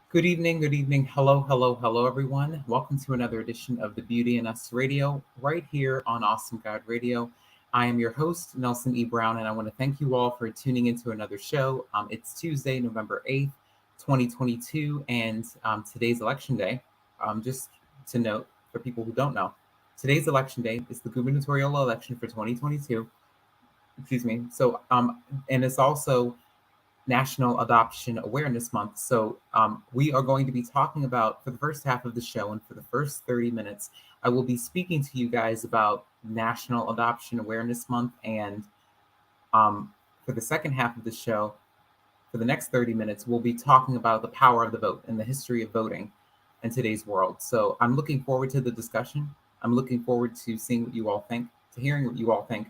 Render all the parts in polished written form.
Good evening, good evening. Hello, hello, hello, everyone. Welcome to another edition of the Beauty in Us Radio, right here on Awesome God Radio. I am your host, Nelson E. Brown, and I want to thank you all for tuning into another show. It's Tuesday, November 8th, 2022, and today's election day. Just to note, for people who don't know, today's election day is the gubernatorial election for 2022. Excuse me. And it's also National Adoption Awareness Month. So we are going to be talking about, for the first half of the show and for the first 30 minutes, I will be speaking to you guys about National Adoption Awareness Month. And for the second half of the show, for the next 30 minutes, we'll be talking about the power of the vote and the history of voting in today's world. So I'm looking forward to the discussion. I'm looking forward to seeing what you all think, to hearing what you all think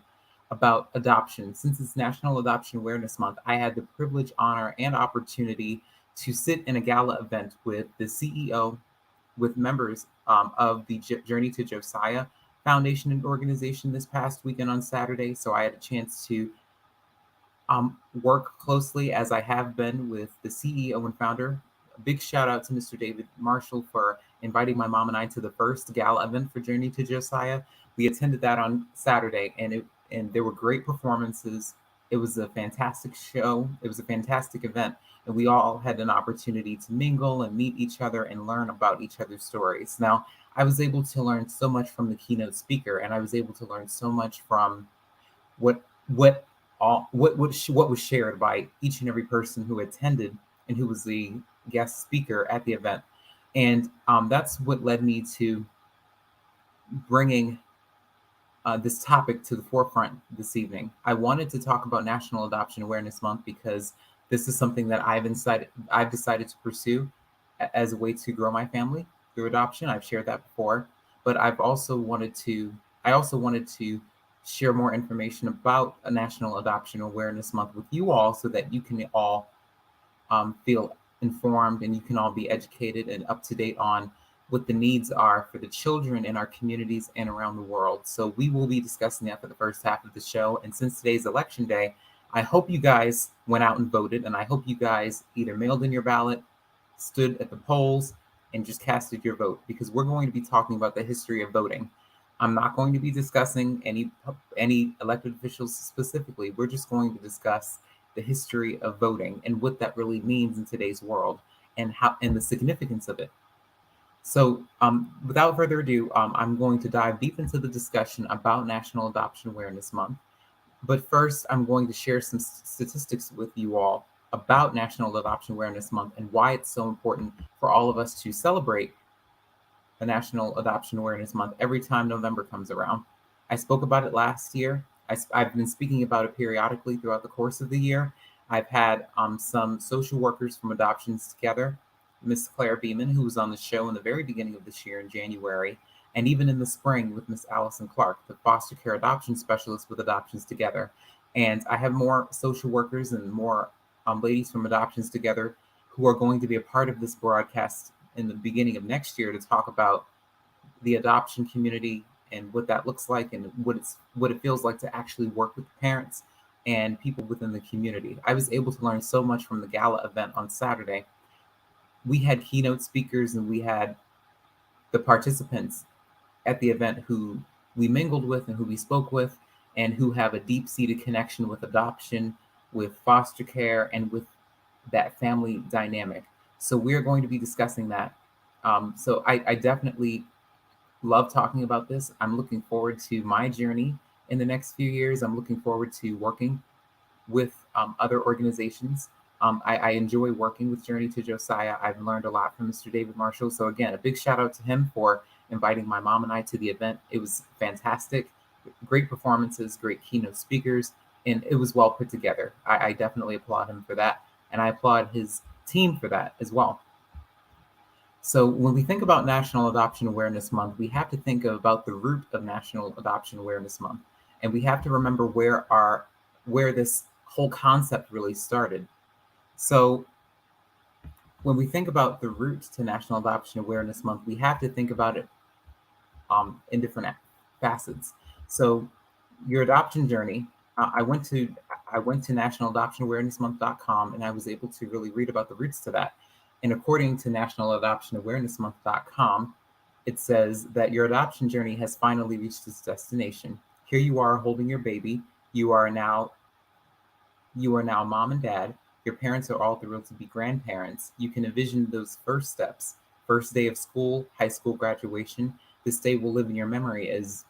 about adoption. Since it's National Adoption Awareness Month, I had the privilege, honor, and opportunity to sit in a gala event with the CEO, with members of the Journey to Josiah Foundation and organization this past weekend on Saturday. So I had a chance to work closely as I have been with the CEO and founder. A big shout out to Mr. David Marshall for inviting my mom and I to the first gala event for Journey to Josiah. We attended that on Saturday, and there were great performances. It was a fantastic show. It was a fantastic event, and we all had an opportunity to mingle and meet each other and learn about each other's stories. Now, I was able to learn so much from the keynote speaker, and I was able to learn so much from what what what was shared by each and every person who attended and who was the guest speaker at the event. And that's what led me to bringing this topic to the forefront this evening. I wanted to talk about National Adoption Awareness Month because this is something that I've decided to pursue as a way to grow my family through adoption. I've shared that before, but I also wanted to share more information about a National Adoption Awareness Month with you all so that you can all feel informed and you can all be educated and up to date on what the needs are for the children in our communities and around the world. So we will be discussing that for the first half of the show. And since today's election day, I hope you guys went out and voted, and I hope you guys either mailed in your ballot, stood at the polls, and just casted your vote, because we're going to be talking about the history of voting. I'm not going to be discussing any elected officials specifically. We're just going to discuss the history of voting and what that really means in today's world and how and the significance of it. So without further ado, I'm going to dive deep into the discussion about National Adoption Awareness Month. But first, I'm going to share some statistics with you all about National Adoption Awareness Month and why it's so important for all of us to celebrate a National Adoption Awareness Month every time November comes around. I spoke about it last year. I've been speaking about it periodically throughout the course of the year. I've had some social workers from Adoptions Together, Miss Claire Beeman, who was on the show in the very beginning of this year in January, and even in the spring with Miss Allison Clark, the foster care adoption specialist with Adoptions Together. And I have more social workers and more ladies from Adoptions Together who are going to be a part of this broadcast in the beginning of next year to talk about the adoption community and what that looks like and what it feels like to actually work with parents and people within the community. I was able to learn so much from the gala event on Saturday. We had keynote speakers and we had the participants at the event who we mingled with and who we spoke with and who have a deep-seated connection with adoption, with foster care, and with that family dynamic. So we're going to be discussing that. So I definitely love talking about this. I'm looking forward to my journey in the next few years. I'm looking forward to working with other organizations. I enjoy working with Journey to Josiah. I've learned a lot from Mr. David Marshall. So again, a big shout out to him for inviting my mom and I to the event. It was fantastic. Great performances, great keynote speakers, and it was well put together. I definitely applaud him for that. And I applaud his team for that as well. So when we think about National Adoption Awareness Month, we have to think about the root of National Adoption Awareness Month. And we have to remember where this whole concept really started. So when we think about the root to National Adoption Awareness Month, we have to think about it in different facets. So your adoption journey, I went to nationaladoptionawarenessmonth.com and I was able to really read about the roots to that. And according to nationaladoptionawarenessmonth.com, it says that your adoption journey has finally reached its destination. Here you are holding your baby. You are now mom and dad. Your parents are all thrilled to be grandparents. You can envision those first steps, first day of school, high school graduation. This day will live in your memory as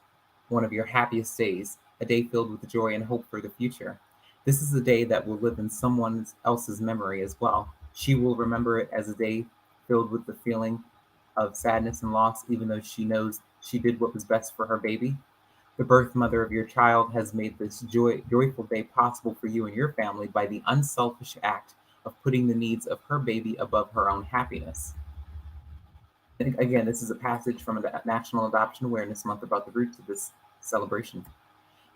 one of your happiest days, a day filled with joy and hope for the future. This is a day that will live in someone else's memory as well. She will remember it as a day filled with the feeling of sadness and loss, even though she knows she did what was best for her baby. The birth mother of your child has made this joyful day possible for you and your family by the unselfish act of putting the needs of her baby above her own happiness. And again, this is a passage from the National Adoption Awareness Month about the roots of this celebration.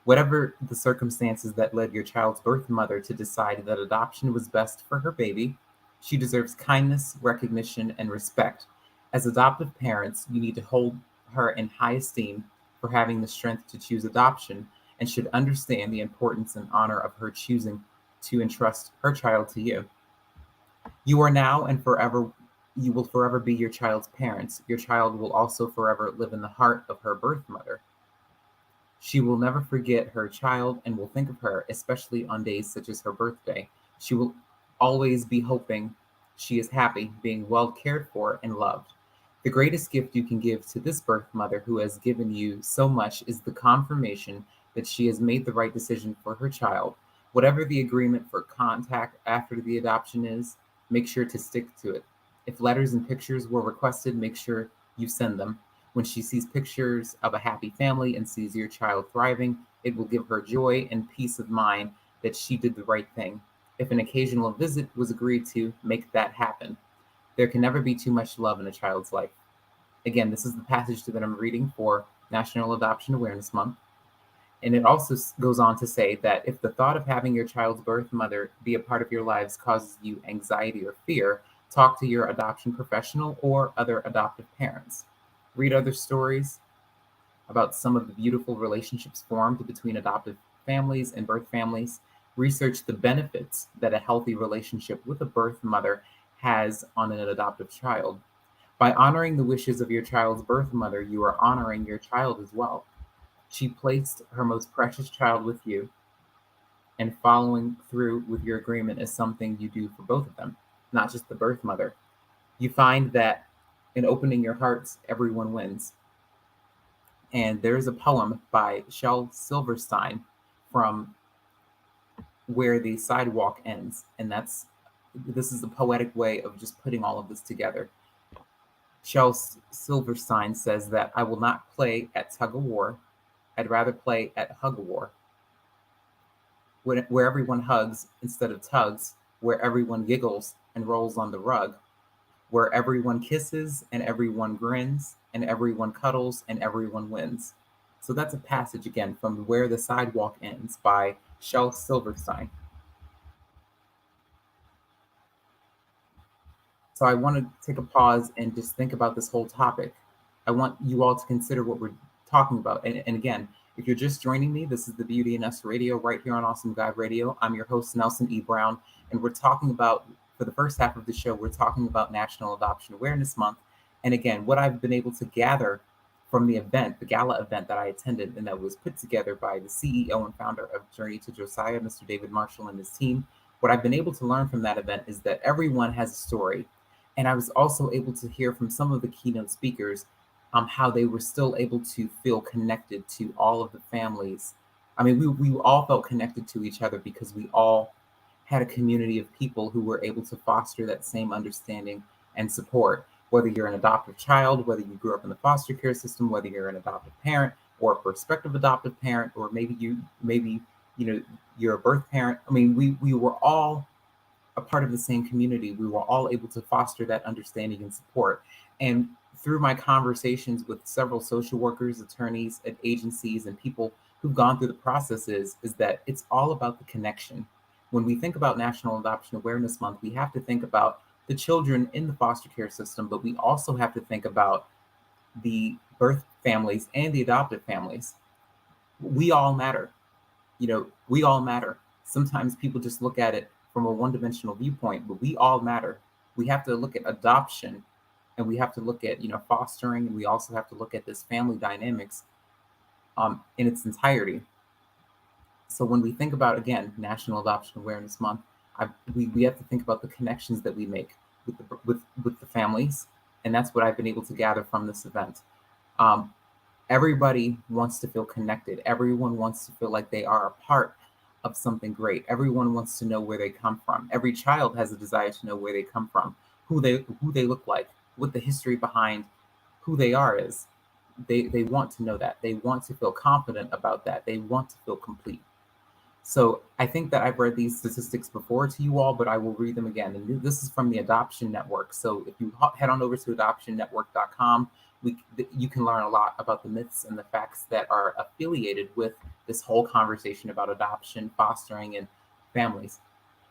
Whatever the circumstances that led your child's birth mother to decide that adoption was best for her baby, she deserves kindness, recognition, and respect. As adoptive parents, you need to hold her in high esteem for having the strength to choose adoption and should understand the importance and honor of her choosing to entrust her child to you. You are now and forever, you will forever be your child's parents. Your child will also forever live in the heart of her birth mother. She will never forget her child and will think of her, especially on days such as her birthday. She will always be hoping she is happy, being well cared for and loved. The greatest gift you can give to this birth mother who has given you so much is the confirmation that she has made the right decision for her child. Whatever the agreement for contact after the adoption is, make sure to stick to it. If letters and pictures were requested, make sure you send them. When she sees pictures of a happy family and sees your child thriving, it will give her joy and peace of mind that she did the right thing. If an occasional visit was agreed to, make that happen. There can never be too much love in a child's life. Again, this is the passage that I'm reading for National Adoption Awareness Month. And it also goes on to say that if the thought of having your child's birth mother be a part of your lives causes you anxiety or fear, talk to your adoption professional or other adoptive parents. Read other stories about some of the beautiful relationships formed between adoptive families and birth families. Research the benefits that a healthy relationship with a birth mother has on an adoptive child. By honoring the wishes of your child's birth mother, you are honoring your child as well. She placed her most precious child with you, and following through with your agreement is something you do for both of them, not just the birth mother. You find that in opening your hearts, everyone wins. And there's a poem by Shel Silverstein from Where the Sidewalk Ends. And this is a poetic way of just putting all of this together. Shel Silverstein says that I will not play at tug of war. I'd rather play at hug of war. Where everyone hugs instead of tugs, where everyone giggles and rolls on the rug, where everyone kisses and everyone grins and everyone cuddles and everyone wins. So that's a passage again from Where the Sidewalk Ends by Shel Silverstein. So I want to take a pause and just think about this whole topic. I want you all to consider what we're talking about. And again, if you're just joining me, this is the Beauty in Us Radio right here on Awesome Guide Radio. I'm your host, Nelson E. Brown, and we're talking about, for the first half of the show, we're talking about National Adoption Awareness Month. And again, what I've been able to gather from the event, the gala event that I attended and that was put together by the CEO and founder of Journey to Josiah, Mr. David Marshall and his team, what I've been able to learn from that event is that everyone has a story. And I was also able to hear from some of the keynote speakers how they were still able to feel connected to all of the families. I mean, we all felt connected to each other because we all had a community of people who were able to foster that same understanding and support. Whether you're an adoptive child, whether you grew up in the foster care system, whether you're an adoptive parent or a prospective adoptive parent, or maybe you're a birth parent. I mean, we were all a part of the same community. We were all able to foster that understanding and support. And through my conversations with several social workers, attorneys at agencies, and people who've gone through the processes, is that it's all about the connection. When we think about National Adoption Awareness Month, we have to think about the children in the foster care system, but we also have to think about the birth families and the adoptive families. We all matter. We all matter. Sometimes people just look at it from a one-dimensional viewpoint, but we all matter. We have to look at adoption, and we have to look at fostering, and we also have to look at this family dynamics in its entirety. So when we think about, again, National Adoption Awareness Month, we have to think about the connections that we make with the families, and that's what I've been able to gather from this event. Um, Everybody wants to feel connected. Everyone wants to feel like they are a part of something great. Everyone wants to know where they come from. Every child has a desire to know where they come from, who they look like, what the history behind who they are is. They want to know that. They want to feel confident about that. They want to feel complete. So I think that I've read these statistics before to you all, but I will read them again. And this is from the Adoption Network. So if you head on over to adoptionnetwork.com, you can learn a lot about the myths and the facts that are affiliated with this whole conversation about adoption, fostering, and families.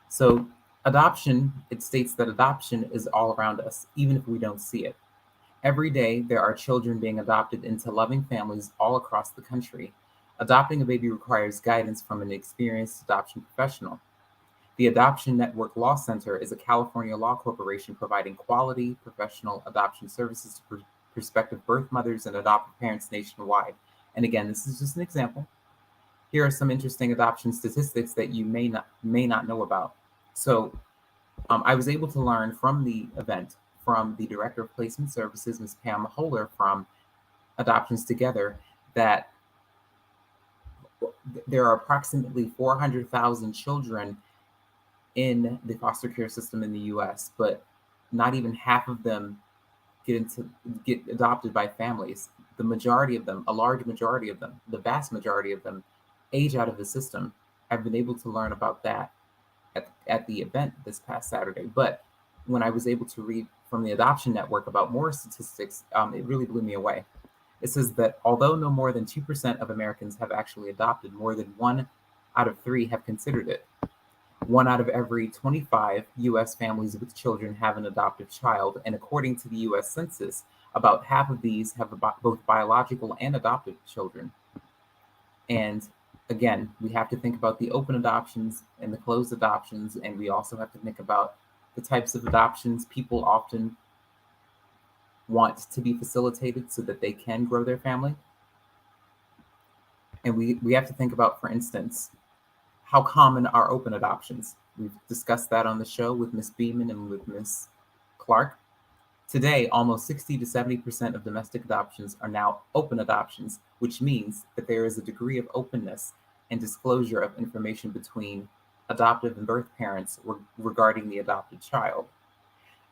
So adoption, it states that adoption is all around us, even if we don't see it. Every day, there are children being adopted into loving families all across the country. Adopting a baby requires guidance from an experienced adoption professional. The Adoption Network Law Center is a California law corporation providing quality, professional adoption services to prospective birth mothers and adoptive parents nationwide. And again, this is just an example. Here are some interesting adoption statistics that you may not know about. So, I was able to learn from the event from the Director of Placement Services, Ms. Pam Holer from Adoptions Together, that there are approximately 400,000 children in the foster care system in the US, but not even half of them get adopted by families. The majority of them, a large majority of them, the vast majority of them, age out of the system. I've been able to learn about that at the event this past Saturday. But when I was able to read from the Adoption Network about more statistics, it really blew me away. It says that although no more than 2% of Americans have actually adopted, more than 1 out of 3 have considered it. 1 out of every 25 U.S. families with children have an adoptive child, and according to the U.S. Census, about half of these have both biological and adoptive children. And again, we have to think about the open adoptions and the closed adoptions, and we also have to think about the types of adoptions people often want to be facilitated so that they can grow their family. And we have to think about, for instance, how common are open adoptions. We've discussed that on the show with Ms. Beeman and with Ms. Clark. Today, almost 60 to 70% of domestic adoptions are now open adoptions, which means that there is a degree of openness and disclosure of information between adoptive and birth parents regarding the adopted child.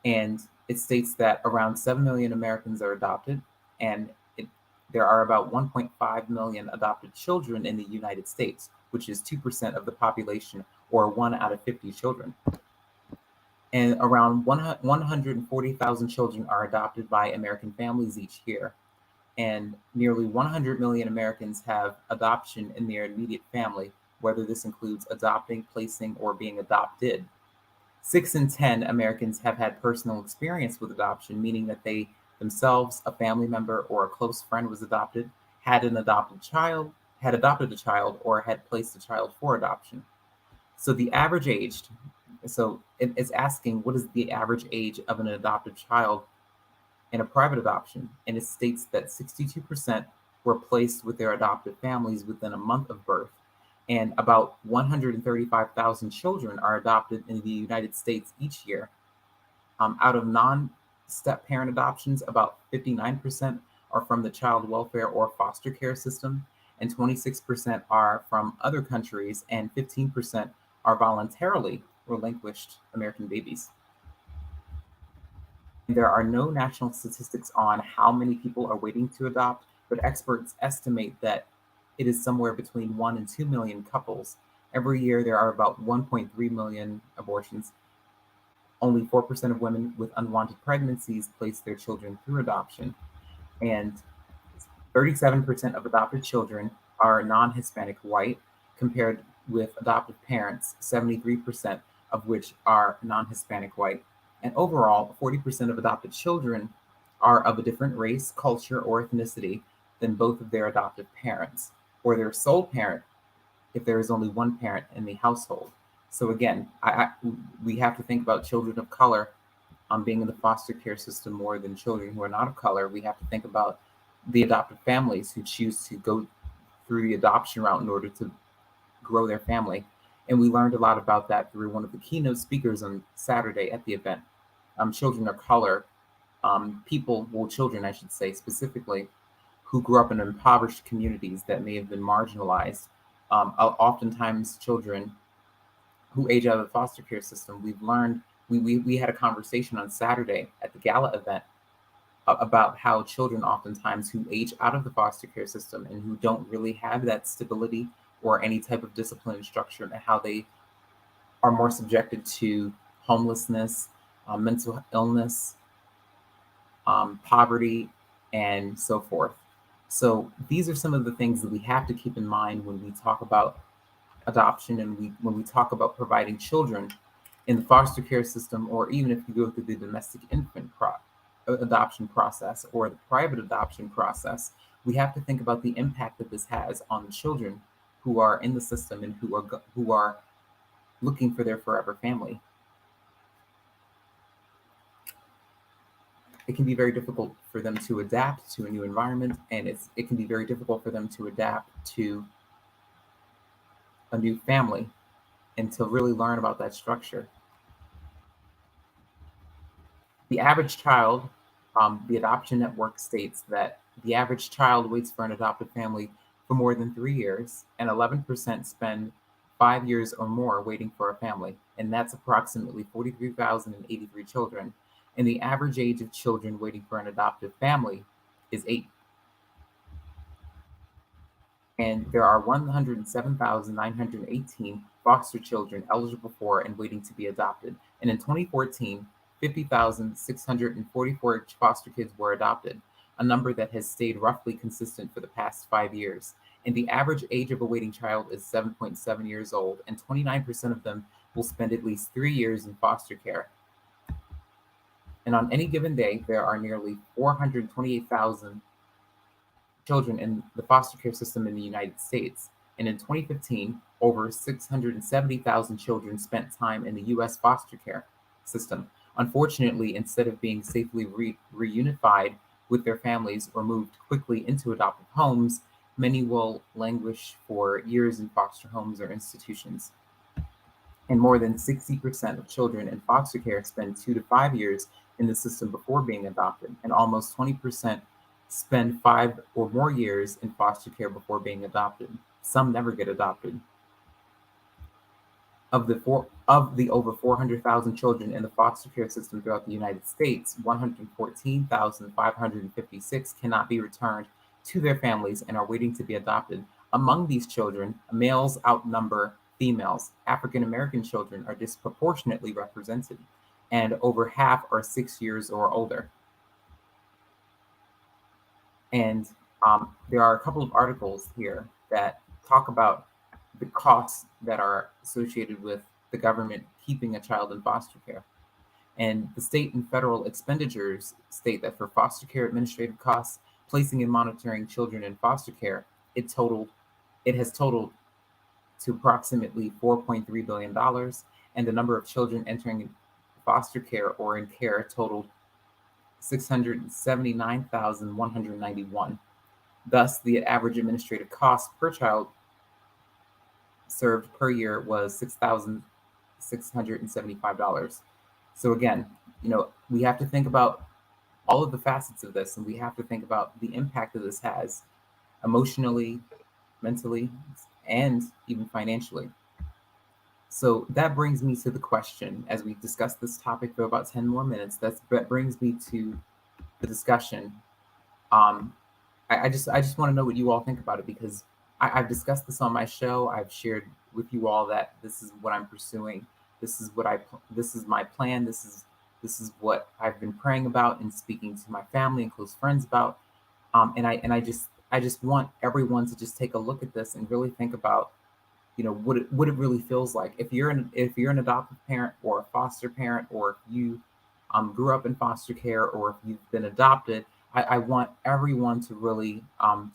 And it states that around 7 million Americans are adopted, and there are about 1.5 million adopted children in the United States, which is 2% of the population, or 1 out of 50 children. And around 140,000 children are adopted by American families each year. And nearly 100 million Americans have adoption in their immediate family, whether this includes adopting, placing, or being adopted. 6 in 10 Americans have had personal experience with adoption, meaning that they themselves, a family member, or a close friend was adopted, had adopted a child, or had placed a child for adoption. So the average age, so it's asking what is the average age of an adopted child in a private adoption, and it states that 62% were placed with their adoptive families within a month of birth, and about 135,000 children are adopted in the United States each year. Out of non-step parent adoptions, about 59% are from the child welfare or foster care system, and 26% are from other countries, and 15% are voluntarily relinquished American babies. There are no national statistics on how many people are waiting to adopt, but experts estimate that it is somewhere between 1 and 2 million couples. Every year, there are about 1.3 million abortions. Only 4% of women with unwanted pregnancies place their children through adoption, and 37% of adopted children are non-Hispanic white, compared with adoptive parents, 73% of which are non-Hispanic white. And overall, 40% of adopted children are of a different race, culture, or ethnicity than both of their adoptive parents, or their sole parent if there is only one parent in the household. So again, we have to think about children of color being in the foster care system more than children who are not of color. We have to think about the adoptive families who choose to go through the adoption route in order to grow their family. And we learned a lot about that through one of the keynote speakers on Saturday at the event. Children of color, people, well, children, I should say, specifically, who grew up in impoverished communities that may have been marginalized. Oftentimes, children who age out of the foster care system, we've learned, we had a conversation on Saturday at the gala event about how children oftentimes who age out of the foster care system and who don't really have that stability or any type of discipline and structure, and how they are more subjected to homelessness, mental illness, poverty, and so forth. So these are some of the things that we have to keep in mind when we talk about adoption, and when we talk about providing children in the foster care system, or even if you go through the domestic infant adoption process or the private adoption process. We have to think about the impact that this has on the children who are in the system and who are looking for their forever family. It can be very difficult for them to adapt to a new environment, and it can be very difficult for them to adapt to a new family and to really learn about that structure. The average child, the Adoption Network states that the average child waits for an adoptive family for more than 3 years, and 11% spend 5 years or more waiting for a family. And that's approximately 43,083 children. And the average age of children waiting for an adoptive family is 8. And there are 107,918 foster children eligible for and waiting to be adopted. And in 2014, 50,644 foster kids were adopted, a number that has stayed roughly consistent for the past 5 years. And the average age of a waiting child is 7.7 years old, and 29% of them will spend at least 3 years in foster care. And on any given day, there are nearly 428,000 children in the foster care system in the United States. And in 2015, over 670,000 children spent time in the US foster care system. Unfortunately, instead of being safely reunified with their families or moved quickly into adoptive homes, many will languish for years in foster homes or institutions. And more than 60% of children in foster care spend 2 to 5 years in the system before being adopted, and almost 20% spend 5 or more years in foster care before being adopted. Some never get adopted. Of the over 400,000 children in the foster care system throughout the United States, 114,556 cannot be returned to their families and are waiting to be adopted. Among these children, males outnumber females. African American children are disproportionately represented, and over half are 6 years or older. And there are a couple of articles here that talk about the costs that are associated with the government keeping a child in foster care. And the state and federal expenditures state that for foster care administrative costs, placing and monitoring children in foster care, it has totaled to approximately $4.3 billion, and the number of children entering foster care or in care totaled 679,191. Thus, the average administrative cost per child served per year was $6,675. So again, we have to think about all of the facets of this, and we have to think about the impact that this has emotionally, mentally, and even financially. So that brings me to the question, as we discuss this topic for about 10 more minutes, that brings me to the discussion. I just want to know what you all think about it, because I've discussed this on my show. I've shared with you all that this is what I'm pursuing. This is my plan. This is what I've been praying about and speaking to my family and close friends about. And I just want everyone to just take a look at this and really think about, what it really feels like. If you're an adoptive parent or a foster parent, or if you grew up in foster care, or if you've been adopted, I want everyone to really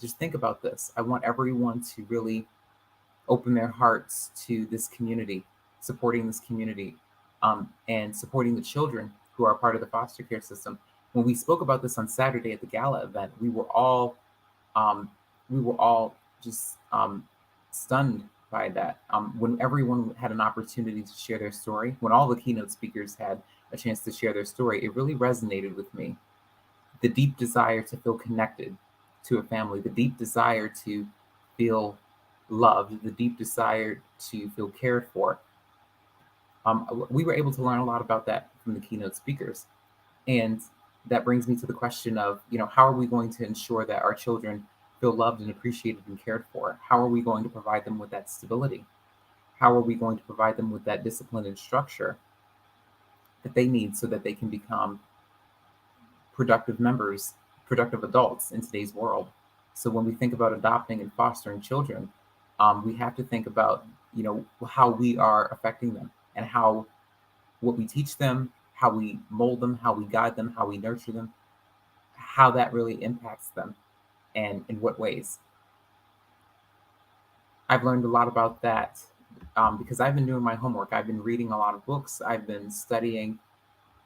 just think about this. I want everyone to really open their hearts to this community, supporting this community, and supporting the children who are part of the foster care system. When we spoke about this on Saturday at the gala event, um, we were all just stunned by that. When everyone had an opportunity to share their story, when all the keynote speakers had a chance to share their story, it really resonated with me. The deep desire to feel connected to a family, the deep desire to feel loved, the deep desire to feel cared for. We were able to learn a lot about that from the keynote speakers. And that brings me to the question of, how are we going to ensure that our children feel loved and appreciated and cared for? How are we going to provide them with that stability? How are we going to provide them with that discipline and structure that they need so that they can become productive members, productive adults in today's world? So when we think about adopting and fostering children, we have to think about, how we are affecting them and how what we teach them, how we mold them, how we guide them, how we nurture them, how that really impacts them and in what ways. I've learned a lot about that because I've been doing my homework. I've been reading a lot of books. I've been studying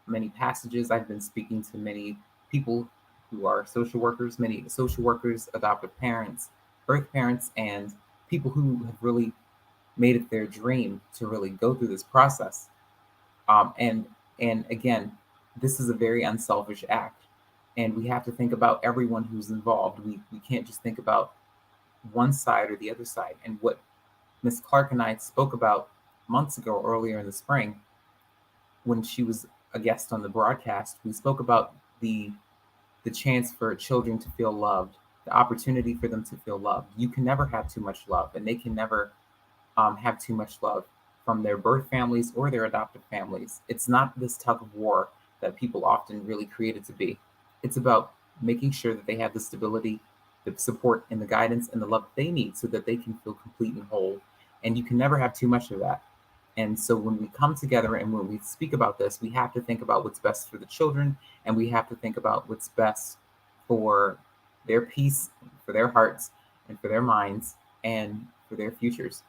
many passages. I've been speaking to many people who are social workers, many social workers, adoptive parents, birth parents, and people who have really made it their dream to really go through this process. Um, and and again, this is a very unselfish act, and we have to think about everyone who's involved. We can't just think about one side or the other side. And what Miss Clark and I spoke about months ago, earlier in the spring, when she was a guest on the broadcast, we spoke about the chance for children to feel loved, the opportunity for them to feel loved. You can never have too much love, and they can never have too much love from their birth families or their adoptive families. It's not this tug of war that people often really create it to be. It's about making sure that they have the stability, the support, and the guidance and the love they need so that they can feel complete and whole. And you can never have too much of that. And so when we come together and when we speak about this, we have to think about what's best for the children, and we have to think about what's best for their peace, for their hearts, and for their minds, and for their futures.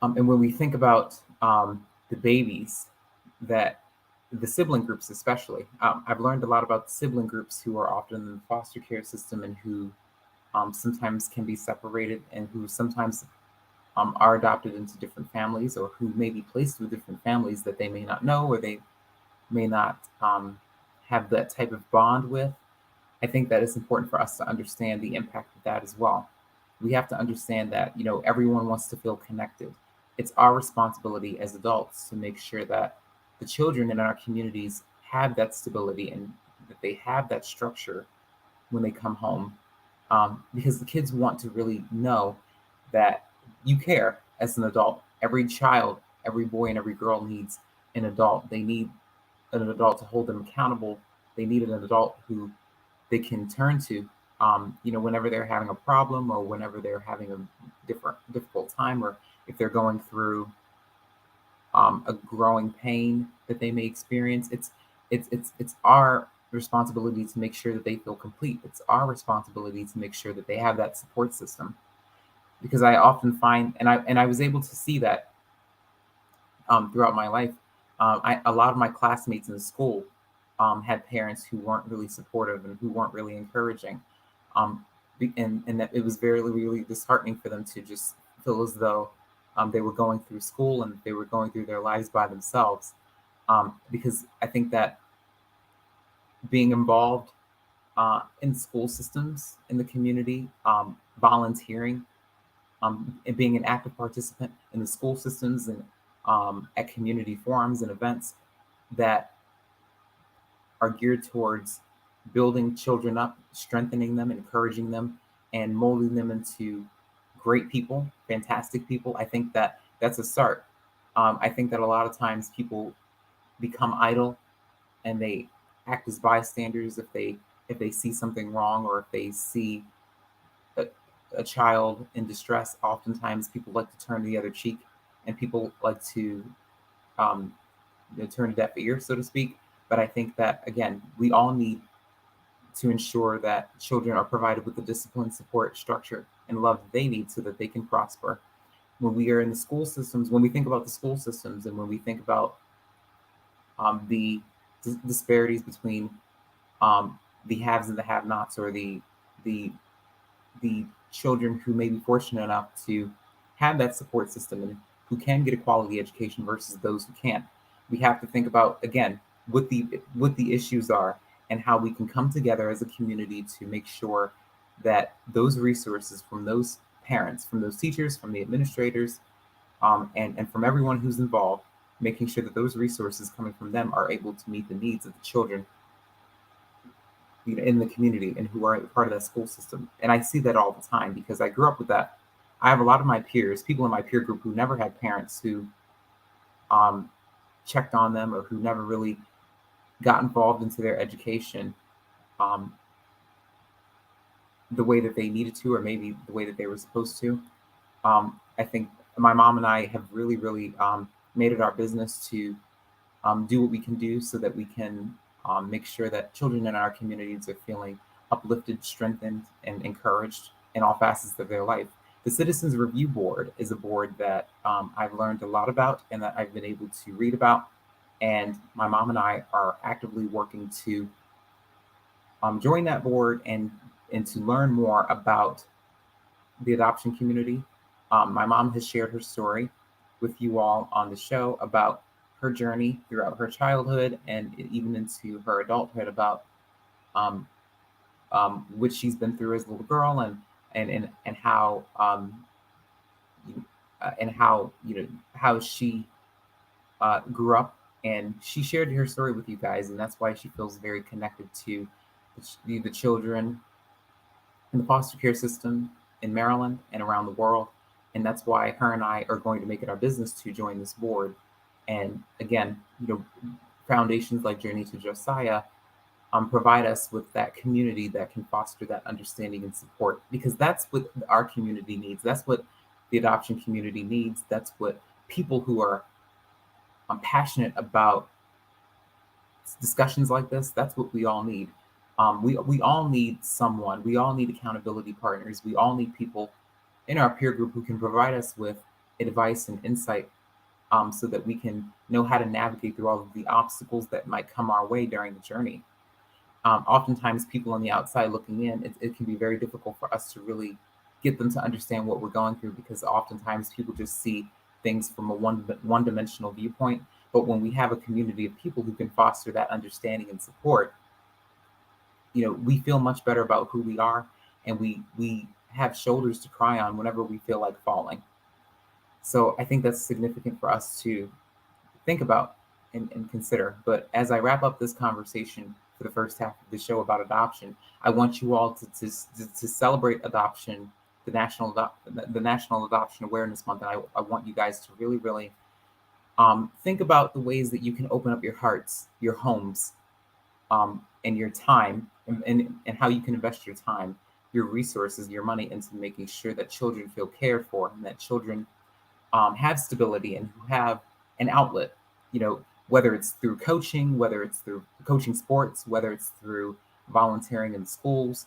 And when we think about the babies, that the sibling groups especially, I've learned a lot about the sibling groups who are often in the foster care system and who sometimes can be separated and who sometimes are adopted into different families or who may be placed with different families that they may not know or they may not have that type of bond with. I think that it's important for us to understand the impact of that as well. We have to understand that, everyone wants to feel connected. It's our responsibility as adults to make sure that the children in our communities have that stability and that they have that structure when they come home. Because the kids want to really know that you care as an adult. Every child, every boy, and every girl needs an adult. They need an adult to hold them accountable. They need an adult who they can turn to, whenever they're having a problem or whenever they're having a difficult time, or if they're going through a growing pain that they may experience. It's our responsibility to make sure that they feel complete. It's our responsibility to make sure that they have that support system. Because I often find, and I was able to see that throughout my life. A lot of my classmates in school had parents who weren't really supportive and who weren't really encouraging, um, and that it was very really disheartening for them to just feel as though they were going through school and they were going through their lives by themselves. Because I think that being involved in school systems in the community, volunteering, and being an active participant in the school systems and at community forums and events that are geared towards building children up, strengthening them, encouraging them, and molding them into great people, fantastic people. I think that that's a start. I think that a lot of times people become idle and they act as bystanders if they see something wrong or if they see a, a child in distress. Oftentimes, people like to turn the other cheek, and people like to um, turn a deaf ear, so to speak. But I think that again, we all need to ensure that children are provided with the discipline, support, structure, and love that they need so that they can prosper. When we are in the school systems, when we think about the school systems, and when we think about the disparities between the haves and the have-nots, or the the children who may be fortunate enough to have that support system and who can get a quality education versus those who can't. We have to think about, again, what the issues are and how we can come together as a community to make sure that those resources from those parents, from those teachers, from the administrators, and from everyone who's involved, making sure that those resources coming from them are able to meet the needs of the children, in the community and who are part of that school system. And I see that all the time because I grew up with that. I have a lot of my peers, people in my peer group, who never had parents who um, checked on them, or who never really got involved into their education um, the way that they needed to, or maybe the way that they were supposed to. I think my mom and I have really, really made it our business to do what we can do so that we can make sure that children in our communities are feeling uplifted, strengthened, and encouraged in all facets of their life. The Citizens Review Board is a board that I've learned a lot about and that I've been able to read about. And my mom and I are actively working to join that board and to learn more about the adoption community. My mom has shared her story with you all on the show about her journey throughout her childhood and even into her adulthood, about um, what she's been through as a little girl, and how and how how she grew up, and she shared her story with you guys, and that's why she feels very connected to the children in the foster care system in Maryland and around the world. And that's why her and I are going to make it our business to join this board. And again, foundations like Journey to Josiah provide us with that community that can foster that understanding and support, because that's what our community needs. That's what the adoption community needs. That's what people who are passionate about discussions like this, that's what we all need. We all need someone. We all need accountability partners. We all need people in our peer group who can provide us with advice and insight, so that we can know how to navigate through all of the obstacles that might come our way during the journey. Oftentimes, people on the outside looking in, it can be very difficult for us to really get them to understand what we're going through, because oftentimes people just see things from a one-dimensional viewpoint. But when we have a community of people who can foster that understanding and support, we feel much better about who we are, and we have shoulders to cry on whenever we feel like falling. So I think that's significant for us to think about and consider. But as I wrap up this conversation for the first half of the show about adoption, I want you all to celebrate adoption, the National Adoption Awareness Month. And I want you guys to really, really think about the ways that you can open up your hearts, your homes, and your time, and how you can invest your time, your resources, your money into making sure that children feel cared for, and that children have stability and who have an outlet, whether it's through coaching, whether it's through coaching sports, whether it's through volunteering in schools,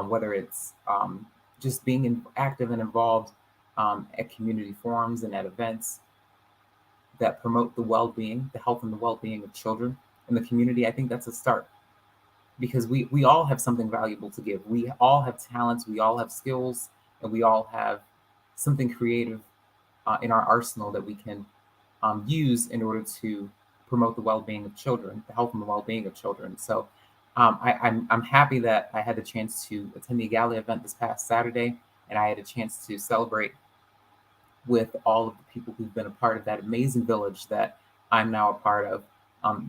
whether it's just being active and involved at community forums and at events that promote the well-being, the health and the well-being of children in the community. I think that's a start, because we all have something valuable to give. We all have talents, we all have skills, and we all have something creative in our arsenal that we can use in order to promote the well-being of children, the health and the well-being of children. So I'm happy that I had the chance to attend the gala event this past Saturday, and I had a chance to celebrate with all of the people who've been a part of that amazing village that I'm now a part of.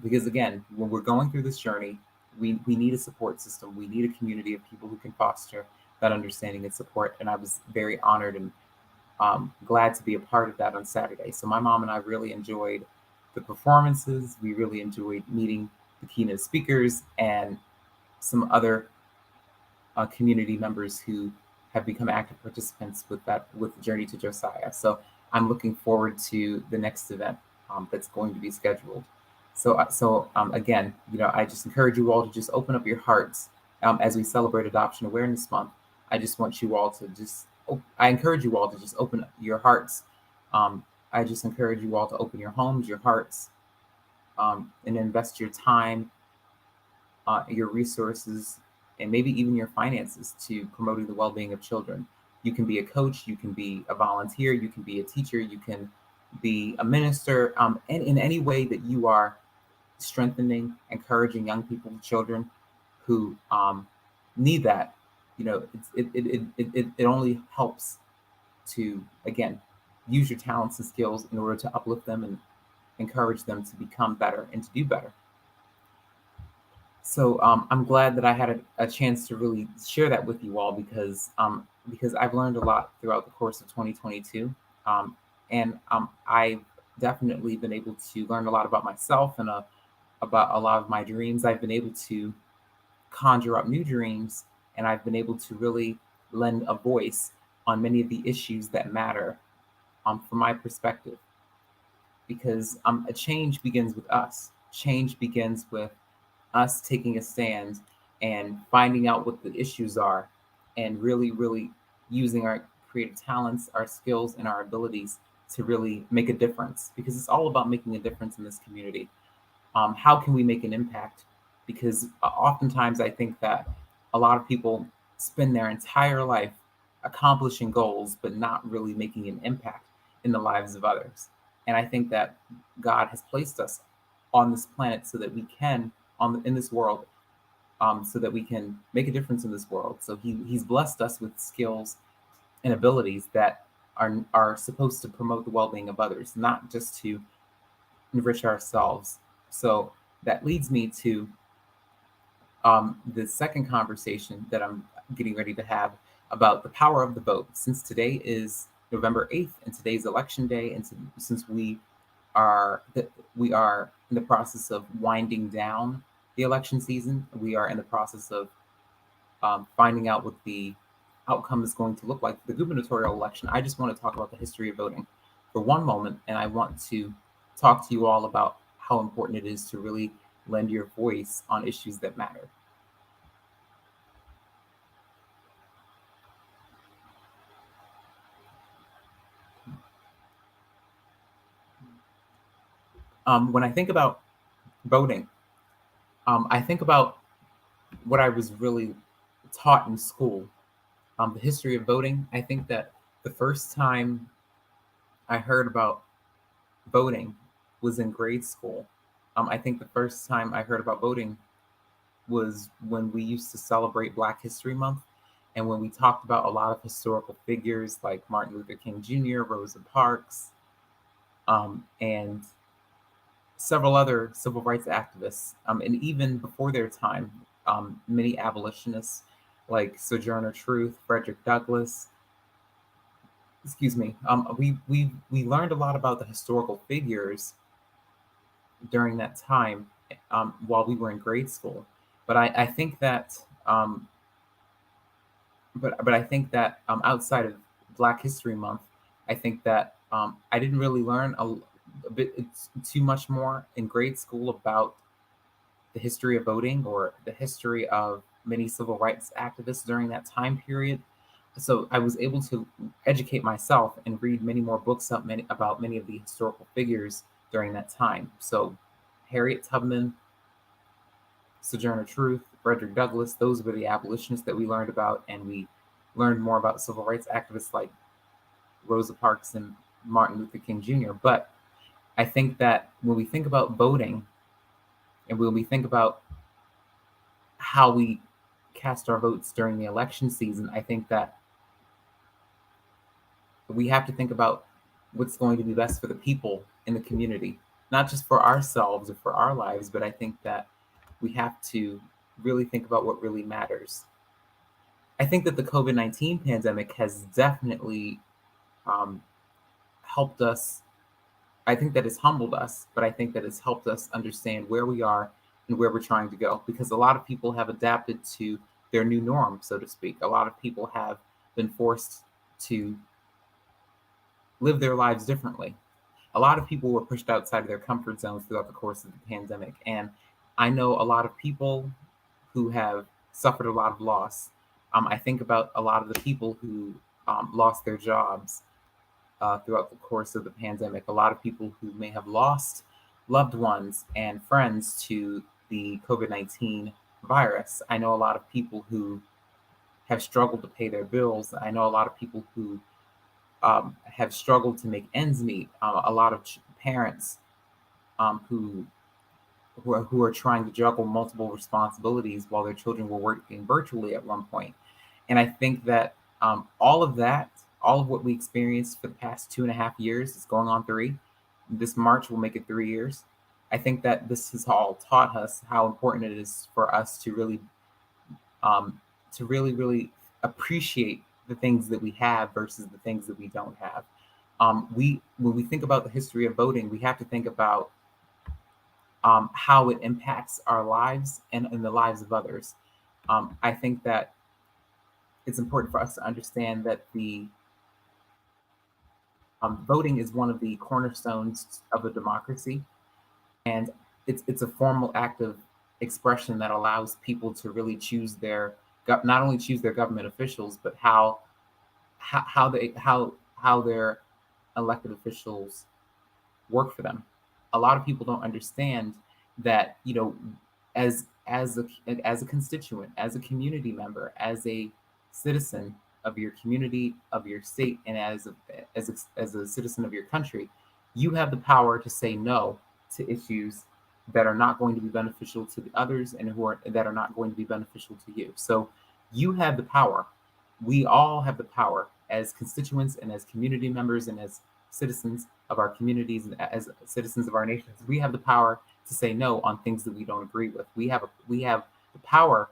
Because again, when we're going through this journey, we need a support system. We need a community of people who can foster that understanding and support. And I was very honored and glad to be a part of that on Saturday. So my mom and I really enjoyed the performances. We really enjoyed meeting the keynote speakers and some other community members who have become active participants with Journey to Josiah. So I'm looking forward to the next event that's going to be scheduled. So again, I just encourage you all to just open up your hearts as we celebrate Adoption Awareness Month. I just want you all to I encourage you all to just open your hearts. I just encourage you all to open your homes, your hearts, and invest your time, your resources, and maybe even your finances to promoting the well-being of children. You can be a coach, you can be a volunteer, you can be a teacher, you can be a minister, and in any way that you are strengthening, encouraging young people, children who need that. It only helps to, again, use your talents and skills in order to uplift them and encourage them to become better and to do better. So I'm glad that I had a chance to really share that with you all because I've learned a lot throughout the course of 2022, and I've definitely been able to learn a lot about myself and about a lot of my dreams. I've been able to conjure up new dreams, and I've been able to really lend a voice on many of the issues that matter, from my perspective. Because a change begins with us. Change begins with us taking a stand and finding out what the issues are, and really, really using our creative talents, our skills, and our abilities to really make a difference. Because it's all about making a difference in this community. How can we make an impact? Because oftentimes I think that a lot of people spend their entire life accomplishing goals, but not really making an impact in the lives of others. And I think that God has placed us on this planet so that we can, in this world, so that we can make a difference in this world. So He's blessed us with skills and abilities that are supposed to promote the well-being of others, not just to enrich ourselves. So that leads me to the second conversation that I'm getting ready to have about the power of the vote. Since today is November 8th and today's election day, and since we are in the process of winding down the election season, we are in the process of finding out what the outcome is going to look like for the gubernatorial election. I just want to talk about the history of voting for one moment, and I want to talk to you all about how important it is to really lend your voice on issues that matter. When I think about voting, I think about what I was really taught in school. The history of voting. I think that the first time I heard about voting was in grade school. I think the first time I heard about voting was when we used to celebrate Black History Month, and when we talked about a lot of historical figures like Martin Luther King Jr., Rosa Parks, and several other civil rights activists, and even before their time, many abolitionists like Sojourner Truth, Frederick Douglass. Excuse me. We learned a lot about the historical figures during that time, while we were in grade school. But I think that but I think that outside of Black History Month, I think that I didn't really learn a bit too much more in grade school about the history of voting or the history of many civil rights activists during that time period. So I was able to educate myself and read many more books about many of the historical figures during that time. So Harriet Tubman, Sojourner Truth, Frederick Douglass, those were the abolitionists that we learned about, and we learned more about civil rights activists like Rosa Parks and Martin Luther King Jr. But I think that when we think about voting and when we think about how we cast our votes during the election season, I think that we have to think about what's going to be best for the people in the community, not just for ourselves or for our lives, but I think that we have to really think about what really matters. I think that the COVID-19 pandemic has definitely um, helped us. I think that it's humbled us, but I think that it's helped us understand where we are and where we're trying to go, because a lot of people have adapted to their new norm, so to speak. A lot of people have been forced to live their lives differently. A lot of people were pushed outside of their comfort zones throughout the course of the pandemic. And I know a lot of people who have suffered a lot of loss. I think about a lot of the people who lost their jobs throughout the course of the pandemic, a lot of people who may have lost loved ones and friends to the COVID-19 virus. I know a lot of people who have struggled to pay their bills. I know a lot of people who have struggled to make ends meet. A lot of parents who who are trying to juggle multiple responsibilities while their children were working virtually at one point. And I think that all of that, all of what we experienced for the past 2.5 years, is going on three. This March will make it 3 years. I think that this has all taught us how important it is for us um, to really appreciate the things that we have versus the things that we don't have. We When we think about the history of voting, we have to think about how it impacts our lives and the lives of others. I think that it's important for us to understand that the voting is one of the cornerstones of a democracy, and it's a formal act of expression that allows people to really choose their not only choose their government officials, but how their elected officials work for them. A lot of people don't understand that, as a constituent, as a community member, as a citizen of your community, of your state, and as a citizen of your country, you have the power to say no to issues that are not going to be beneficial to the others and that are not going to be beneficial to you. So you have the power. We all have the power as constituents and as community members and as citizens of our communities and as citizens of our nations. We have the power to say no on things that we don't agree with. We have the power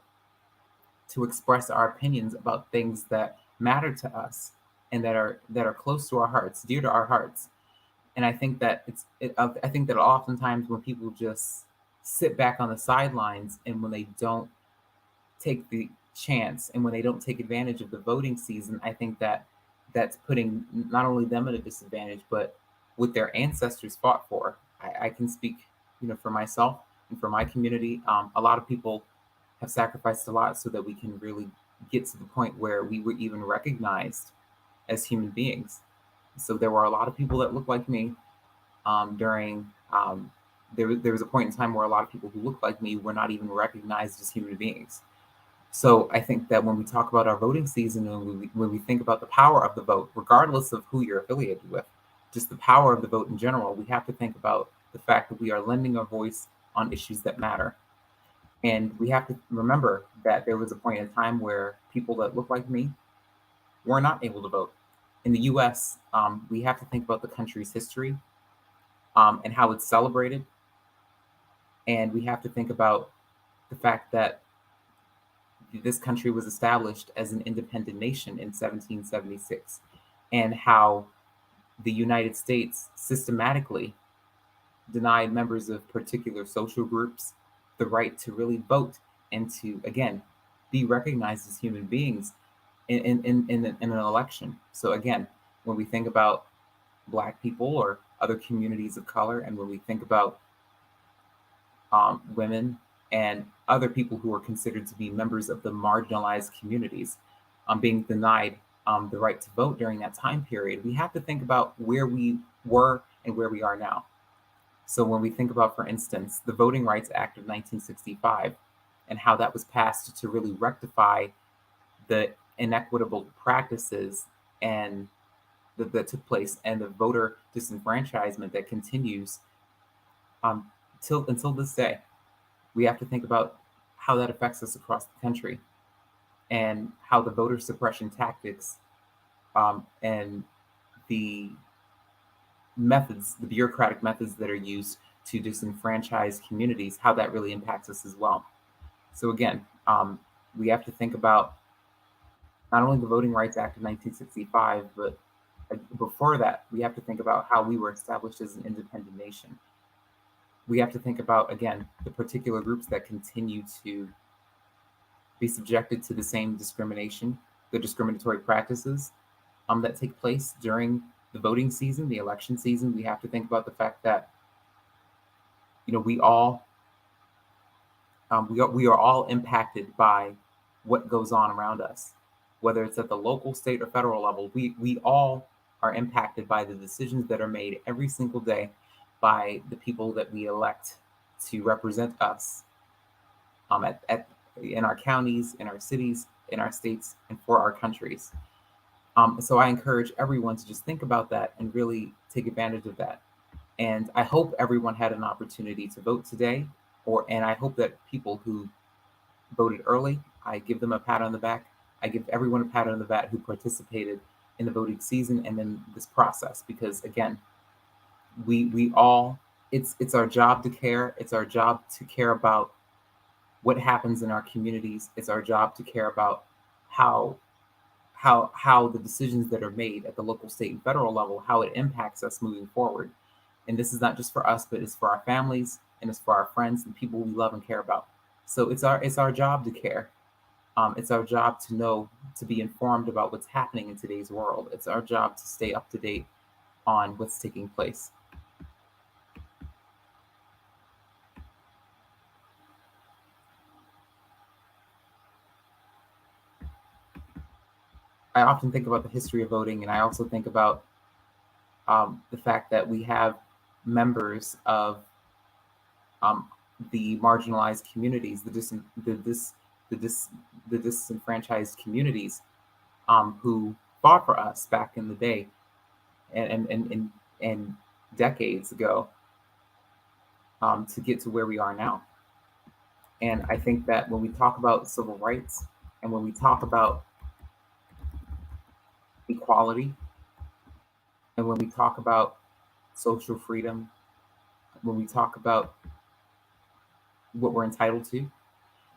to express our opinions about things that matter to us and that are close to our hearts, dear to our hearts. And I think that I think that oftentimes when people just sit back on the sidelines and when they don't take the chance and when they don't take advantage of the voting season, I think that that's putting not only them at a disadvantage, but what their ancestors fought for. I can speak, for myself and for my community. A lot of people have sacrificed a lot so that we can really get to the point where we were even recognized as human beings. So there were a lot of people that looked like me during. There was a point in time where a lot of people who looked like me were not even recognized as human beings. So I think that when we talk about our voting season and when we think about the power of the vote, regardless of who you're affiliated with, just the power of the vote in general, we have to think about the fact that we are lending our voice on issues that matter. And we have to remember that there was a point in time where people that look like me were not able to vote. In the US, we have to think about the country's history and how it's celebrated. And we have to think about the fact that this country was established as an independent nation in 1776, and how the United States systematically denied members of particular social groups the right to really vote and to, again, be recognized as human beings in an election. So, again, when we think about Black people or other communities of color, and when we think about women and other people who are considered to be members of the marginalized communities being denied the right to vote during that time period, we have to think about where we were and where we are now. So when we think about, for instance, the Voting Rights Act of 1965 and how that was passed to really rectify the inequitable practices and that took place and the voter disenfranchisement that continues until this day, we have to think about how that affects us across the country and how the voter suppression tactics and the methods, the bureaucratic methods that are used to disenfranchise communities, how that really impacts us as well. So again, we have to think about not only the Voting Rights Act of 1965, but before that, we have to think about how we were established as an independent nation. We have to think about, again, the particular groups that continue to be subjected to the same discrimination, the discriminatory practices that take place during the voting season, the election season. We have to think about the fact that, we are all impacted by what goes on around us, whether it's at the local, state, or federal level. We all are impacted by the decisions that are made every single day by the people that we elect to represent us in our counties, in our cities, in our states, and for our countries. So I encourage everyone to just think about that and really take advantage of that. And I hope everyone had an opportunity to vote today, and I hope that people who voted early, I give them a pat on the back. I give everyone a pat on the back who participated in the voting season and in this process, because again, we all, it's our job to care. It's our job to care about what happens in our communities. It's our job to care about how how the decisions that are made at the local, state, and federal level, how it impacts us moving forward. And this is not just for us, but it's for our families and it's for our friends and people we love and care about. So it's our job to care. It's our job to know, to be informed about what's happening in today's world. It's our job to stay up to date on what's taking place. I often think about the history of voting, and I also think about the fact that we have members of um, the marginalized communities, the disenfranchised communities, who fought for us back in the day and decades ago, to get to where we are now. And I think that when we talk about civil rights and when we talk about equality and when we talk about social freedom, when we talk about what we're entitled to,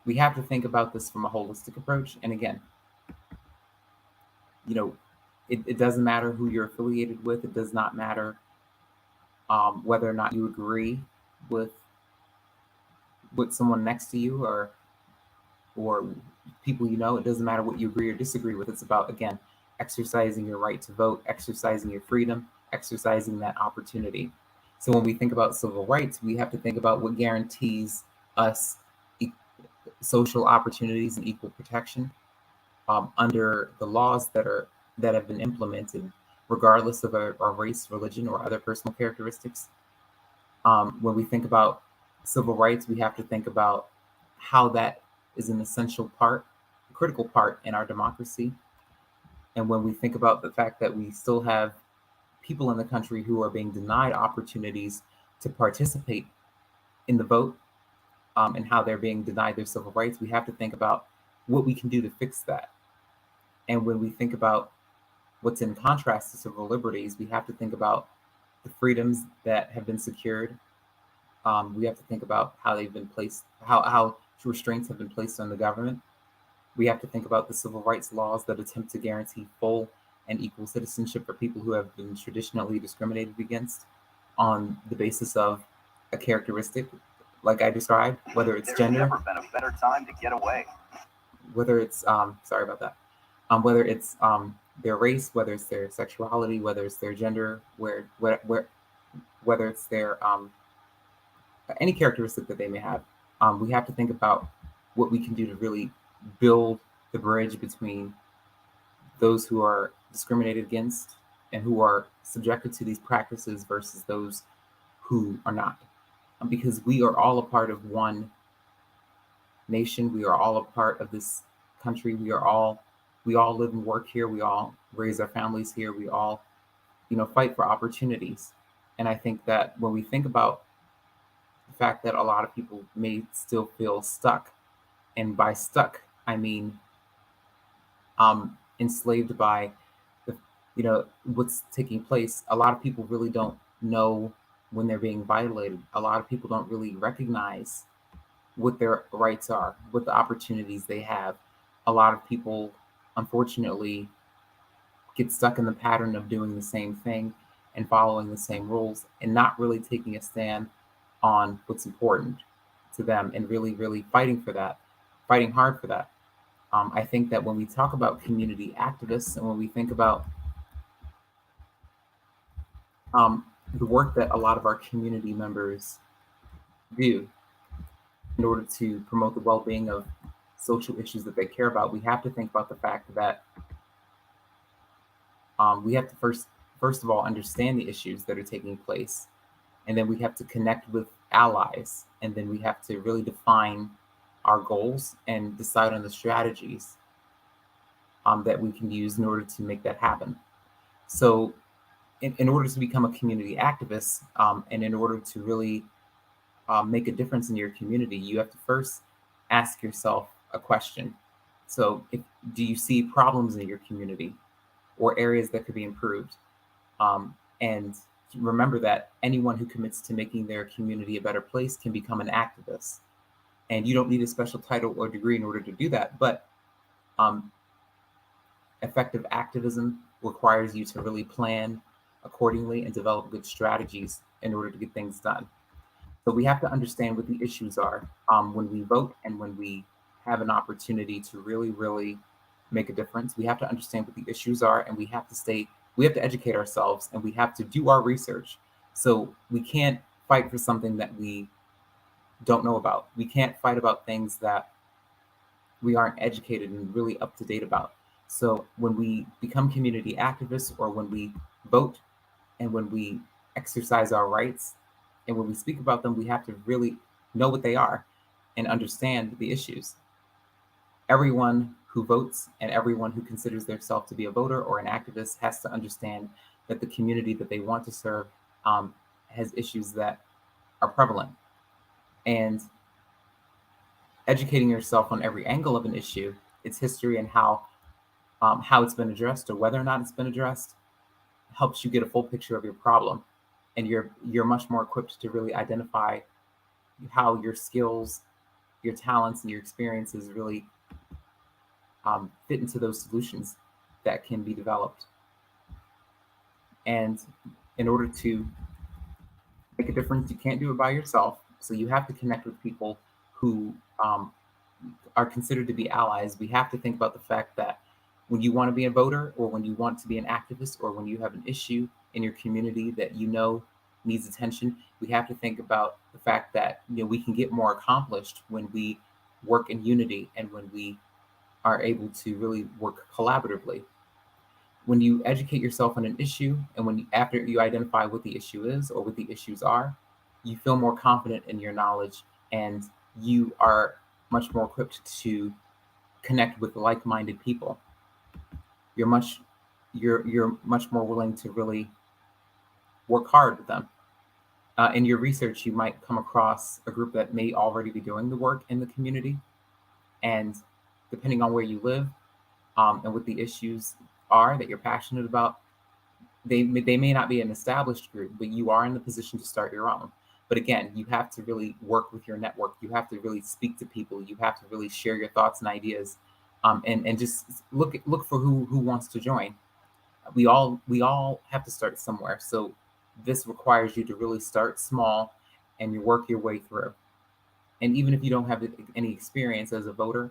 we have to think about this from a holistic approach. And again, it doesn't matter who you're affiliated with. It does not matter whether or not you agree with someone next to you or people you know. It doesn't matter what you agree or disagree with. It's about, again, exercising your right to vote, exercising your freedom, exercising that opportunity. So when we think about civil rights, we have to think about what guarantees us social opportunities and equal protection under the laws that have been implemented, regardless of our race, religion, or other personal characteristics. When we think about civil rights, we have to think about how that is an essential part, a critical part in our democracy. And when we think about the fact that we still have people in the country who are being denied opportunities to participate in the vote, and how they're being denied their civil rights, we have to think about what we can do to fix that. And when we think about what's in contrast to civil liberties, we have to think about the freedoms that have been secured. We have to think about how they've been placed, how restraints have been placed on the government. We have to think about the civil rights laws that attempt to guarantee full and equal citizenship for people who have been traditionally discriminated against on the basis of a characteristic, like I described, whether it's gender. There's never been a better time to get away. Whether it's sorry about that. Whether it's their race, whether it's their sexuality, whether it's their gender, whether it's their any characteristic that they may have, we have to think about what we can do to really build the bridge between those who are discriminated against and who are subjected to these practices versus those who are not. Because we are all a part of one nation. We are all a part of this country. We all live and work here. We all raise our families here. We all, fight for opportunities. And I think that when we think about the fact that a lot of people may still feel stuck, and by stuck, I mean enslaved by what's taking place. A lot of people really don't know when they're being violated. A lot of people don't really recognize what their rights are, what the opportunities they have. A lot of people, unfortunately, get stuck in the pattern of doing the same thing and following the same rules and not really taking a stand on what's important to them and really, really fighting for that, fighting hard for that. I think that when we talk about community activists and when we think about the work that a lot of our community members do in order to promote the well-being of social issues that they care about, we have to think about the fact that we have to first of all understand the issues that are taking place, And then we have to connect with allies. And then we have to really define our goals and decide on the strategies that we can use in order to make that happen. So, in order to become a community activist, and in order to really make a difference in your community, you have to first ask yourself a question. So, do you see problems in your community or areas that could be improved? And remember that anyone who commits to making their community a better place can become an activist. And you don't need a special title or degree in order to do that. But um, effective activism requires you to really plan accordingly and develop good strategies in order to get things done. So we have to understand what the issues are when we vote and when we have an opportunity to really, really make a difference. We have to understand what the issues are, and we have to educate ourselves, and we have to do our research. So we can't fight for something that we don't know about. We can't fight about things that we aren't educated and really up to date about. So when we become community activists, or when we vote, and when we exercise our rights, and when we speak about them, we have to really know what they are and understand the issues. Everyone who votes and everyone who considers themselves to be a voter or an activist has to understand that the community that they want to serve has issues that are prevalent. And educating yourself on every angle of an issue, its history, and how it's been addressed or whether or not it's been addressed, helps you get a full picture of your problem, and you're much more equipped to really identify how your skills, your talents, and your experiences really fit into those solutions that can be developed. And in order to make a difference, you can't do it by yourself. So you have to connect with people who are considered to be allies. We have to think about the fact that when you want to be a voter, or when you want to be an activist, or when you have an issue in your community that you know needs attention, we have to think about the fact that we can get more accomplished when we work in unity and when we are able to really work collaboratively. When you educate yourself on an issue, and after you identify what the issue is or what the issues are, you feel more confident in your knowledge, and you are much more equipped to connect with like-minded people. You're much more willing to really work hard with them. In your research, you might come across a group that may already be doing the work in the community, and depending on where you live and what the issues are that you're passionate about, they may not be an established group, but you are in the position to start your own. But again, you have to really work with your network. You have to really speak to people. You have to really share your thoughts and ideas, and just look for who wants to join. We all have to start somewhere. So this requires you to really start small, and you work your way through. And even if you don't have any experience as a voter,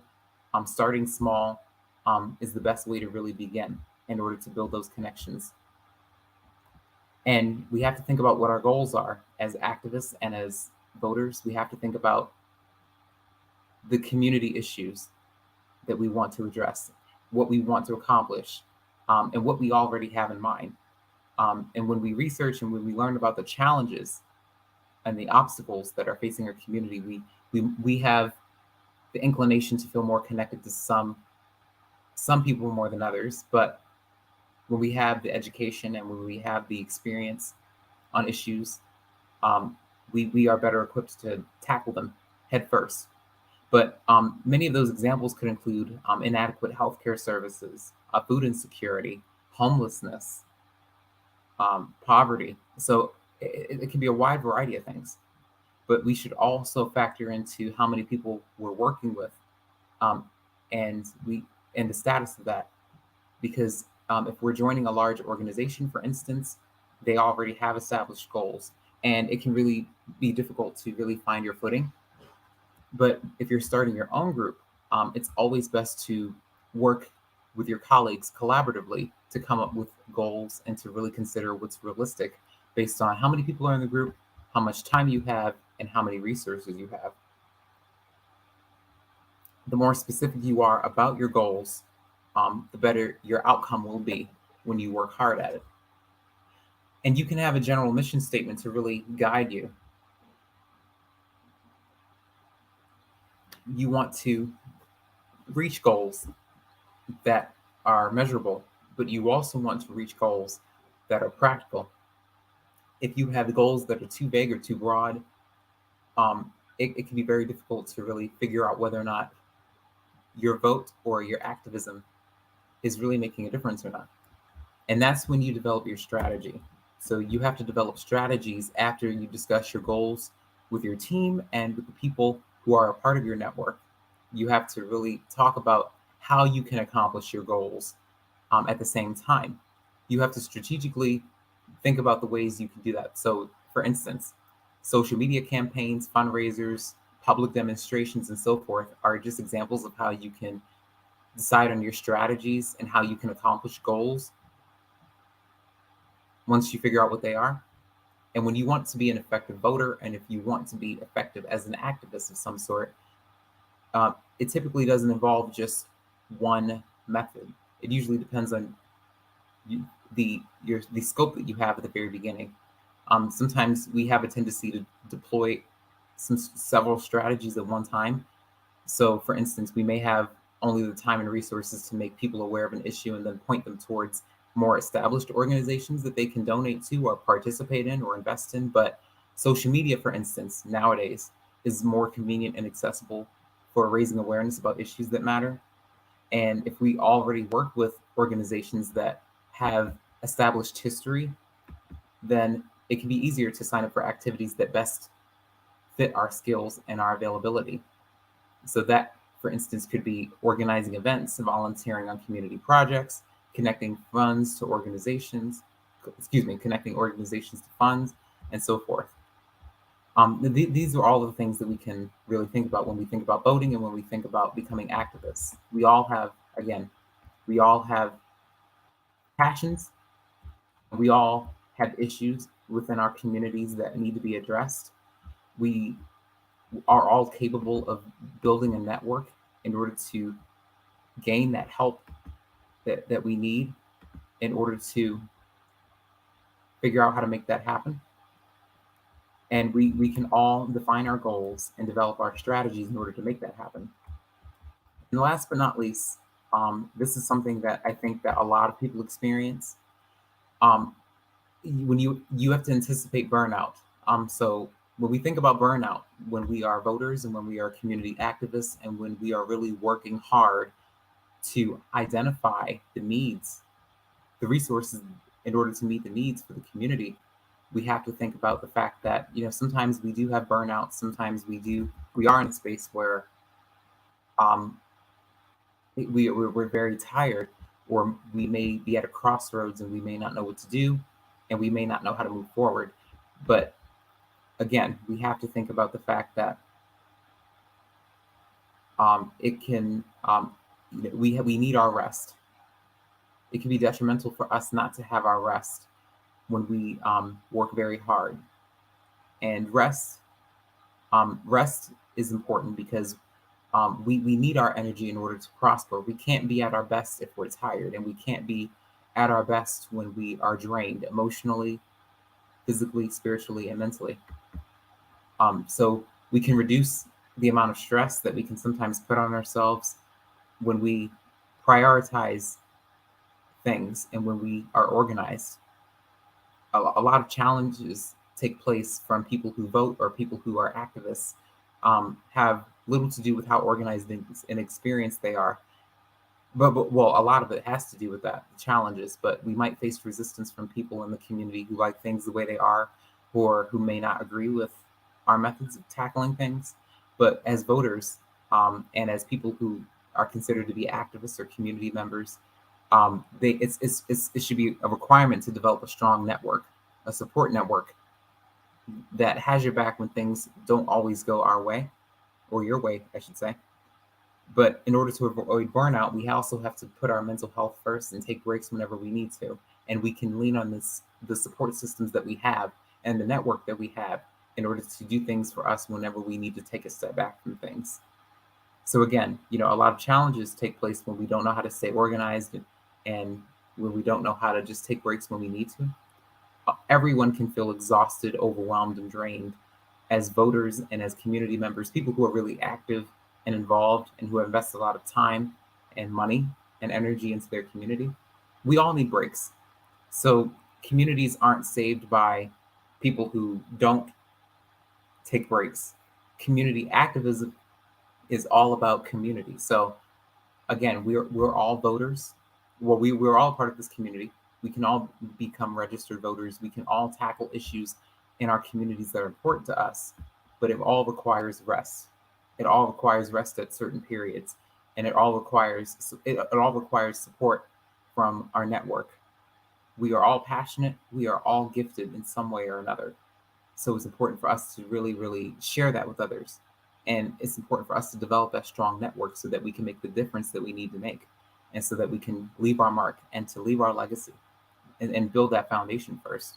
starting small is the best way to really begin in order to build those connections. And we have to think about what our goals are as activists and as voters. We have to think about the community issues that we want to address, what we want to accomplish, and what we already have in mind. And when we research and when we learn about the challenges and the obstacles that are facing our community, we have the inclination to feel more connected to some people more than others. But when we have the education and when we have the experience on issues, we are better equipped to tackle them head first. But many of those examples could include inadequate healthcare services, food insecurity, homelessness, poverty. So it can be a wide variety of things. But we should also factor into how many people we're working with, um, and the status of that. Because if we're joining a large organization, for instance, they already have established goals, and it can really be difficult to really find your footing. But if you're starting your own group, it's always best to work with your colleagues collaboratively to come up with goals and to really consider what's realistic based on how many people are in the group, how much time you have, and how many resources you have. The more specific you are about your goals, the better your outcome will be when you work hard at it. And you can have a general mission statement to really guide you. You want to reach goals that are measurable, but you also want to reach goals that are practical. If you have goals that are too vague or too broad, it can be very difficult to really figure out whether or not your vote or your activism is really making a difference or not. And that's when you develop your strategy. So you have to develop strategies after you discuss your goals with your team and with the people who are a part of your network. You have to really talk about how you can accomplish your goals at the same time. You have to strategically think about the ways you can do that. So, for instance, social media campaigns, fundraisers, public demonstrations, and so forth are just examples of how you can decide on your strategies and how you can accomplish goals once you figure out what they are. And when you want to be an effective voter, and if you want to be effective as an activist of some sort, it typically doesn't involve just one method. It usually depends on the scope that you have at the very beginning. Sometimes we have a tendency to deploy several strategies at one time. So, for instance, we may have only the time and resources to make people aware of an issue and then point them towards more established organizations that they can donate to or participate in or invest in. But social media, for instance, nowadays is more convenient and accessible for raising awareness about issues that matter. And if we already work with organizations that have established history, then it can be easier to sign up for activities that best fit our skills and our availability. So that, for instance, could be organizing events, volunteering on community projects, connecting funds to organizations, connecting organizations to funds, and so forth. These are all the things that we can really think about when we think about voting and when we think about becoming activists. We all have, again, we all have passions. We all have issues within our communities that need to be addressed. We are all capable of building a network in order to gain that help that we need in order to figure out how to make that happen. And we can all define our goals and develop our strategies in order to make that happen. And last but not least, this is something that I think that a lot of people experience. Um, when you have to anticipate burnout. So when we think about burnout, when we are voters and when we are community activists and when we are really working hard to identify the needs, the resources in order to meet the needs for the community, we have to think about the fact that sometimes we do have burnout. Sometimes we are in a space where um, we're very tired, or we may be at a crossroads and we may not know what to do, and we may not know how to move forward. But again, we have to think about the fact that it can we need our rest. It can be detrimental for us not to have our rest when we work very hard. And rest is important because we need our energy in order to prosper. We can't be at our best if we're tired, and we can't be at our best when we are drained emotionally, physically, spiritually, and mentally. So we can reduce the amount of stress that we can sometimes put on ourselves when we prioritize things and when we are organized. A lot of challenges take place from people who vote or people who are activists, have little to do with how organized and experienced they are. But well, a lot of it has to do with that, the challenges. But we might face resistance from people in the community who like things the way they are, or who may not agree with our methods of tackling things. But as voters, and as people who are considered to be activists or community members, it should be a requirement to develop a strong network, a support network that has your back when things don't always go our way, or your way, I should say. But in order to avoid burnout, we also have to put our mental health first and take breaks whenever we need to. And we can lean on the support systems that we have and the network that we have in order to do things for us whenever we need to take a step back from things. So again, a lot of challenges take place when we don't know how to stay organized, and when we don't know how to just take breaks when we need to. everyone can feel exhausted, overwhelmed, and drained. As voters and as community members, people who are really active and involved and who invest a lot of time and money and energy into their community, we all need breaks. So communities aren't saved by people who don't take breaks. Community activism is all about community. So again, we're all voters. Well, we're all part of this community. We can all become registered voters. We can all tackle issues in our communities that are important to us, but it all requires rest. It all requires rest at certain periods, and it all requires support from our network. We are all passionate. We are all gifted in some way or another. So it's important for us to really, really share that with others. And it's important for us to develop that strong network so that we can make the difference that we need to make and so that we can leave our mark and to leave our legacy and build that foundation first.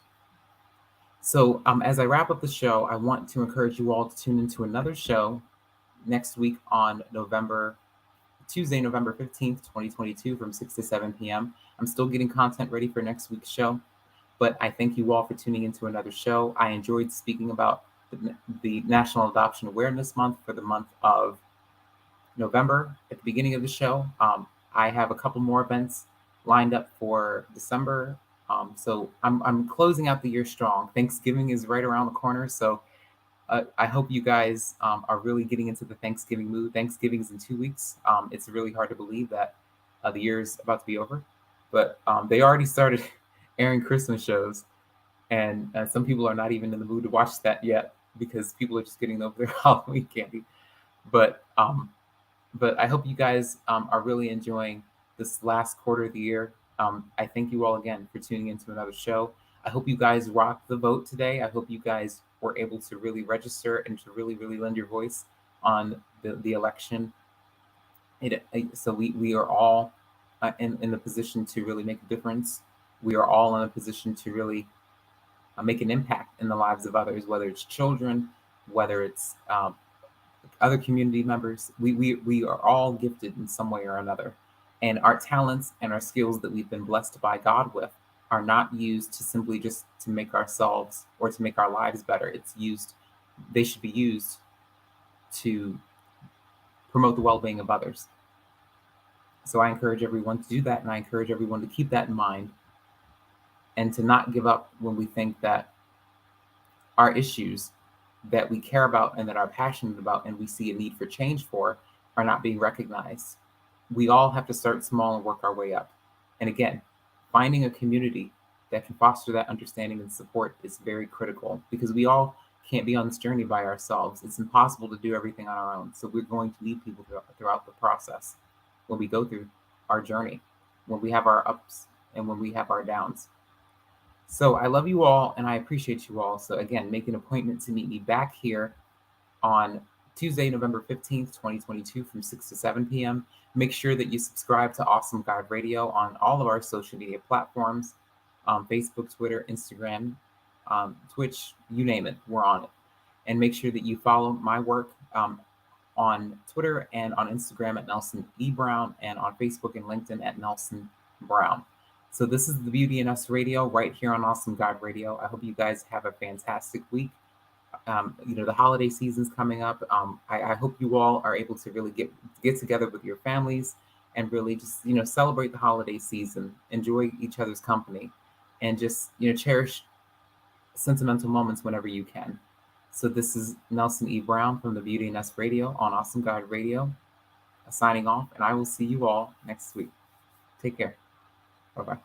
So as I wrap up the show, I want to encourage you all to tune into another show next week on Tuesday, November 15th, 2022 from 6 to 7 p.m. I'm still getting content ready for next week's show. But I thank you all for tuning into another show. I enjoyed speaking about the National Adoption Awareness Month for the month of November at the beginning of the show. I have a couple more events lined up for December. So I'm closing out the year strong. Thanksgiving is right around the corner. So I hope you guys are really getting into the Thanksgiving mood. Thanksgiving is in 2 weeks. It's really hard to believe that the year is about to be over. But they already started airing Christmas shows, and some people are not even in the mood to watch that yet because people are just getting over their Halloween candy. But I hope you guys are really enjoying this last quarter of the year. I thank you all again for tuning into another show. I hope you guys rocked the vote today. I hope you guys were able to really register and to really, really lend your voice on the election. So we are all in the position to really make a difference. We are all in a position to really make an impact in the lives of others, whether it's children, whether it's other community members. We are all gifted in some way or another. And our talents and our skills that we've been blessed by God with are not used to simply just to make ourselves or to make our lives better. They should be used to promote the well-being of others. So I encourage everyone to do that, and I encourage everyone to keep that in mind and to not give up when we think that our issues that we care about and that are passionate about and we see a need for change for are not being recognized. We all have to start small and work our way up. And again, finding a community that can foster that understanding and support is very critical because we all can't be on this journey by ourselves. It's impossible to do everything on our own. So we're going to need people throughout the process when we go through our journey, when we have our ups and when we have our downs. So I love you all and I appreciate you all. So again, make an appointment to meet me back here on Tuesday, November 15th, 2022 from 6 to 7 p.m. Make sure that you subscribe to Awesome God Radio on all of our social media platforms, Facebook, Twitter, Instagram, Twitch, you name it, we're on it. And make sure that you follow my work on Twitter and on Instagram at Nelson E. Brown and on Facebook and LinkedIn at Nelson Brown. So this is the Beauty in Us Radio right here on Awesome God Radio. I hope you guys have a fantastic week. The holiday season's coming up. I hope you all are able to really get together with your families and really just, celebrate the holiday season, enjoy each other's company, and just, cherish sentimental moments whenever you can. So this is Nelson E. Brown from the Beauty in Us Radio on Awesome God Radio, signing off, and I will see you all next week. Take care. Bye-bye.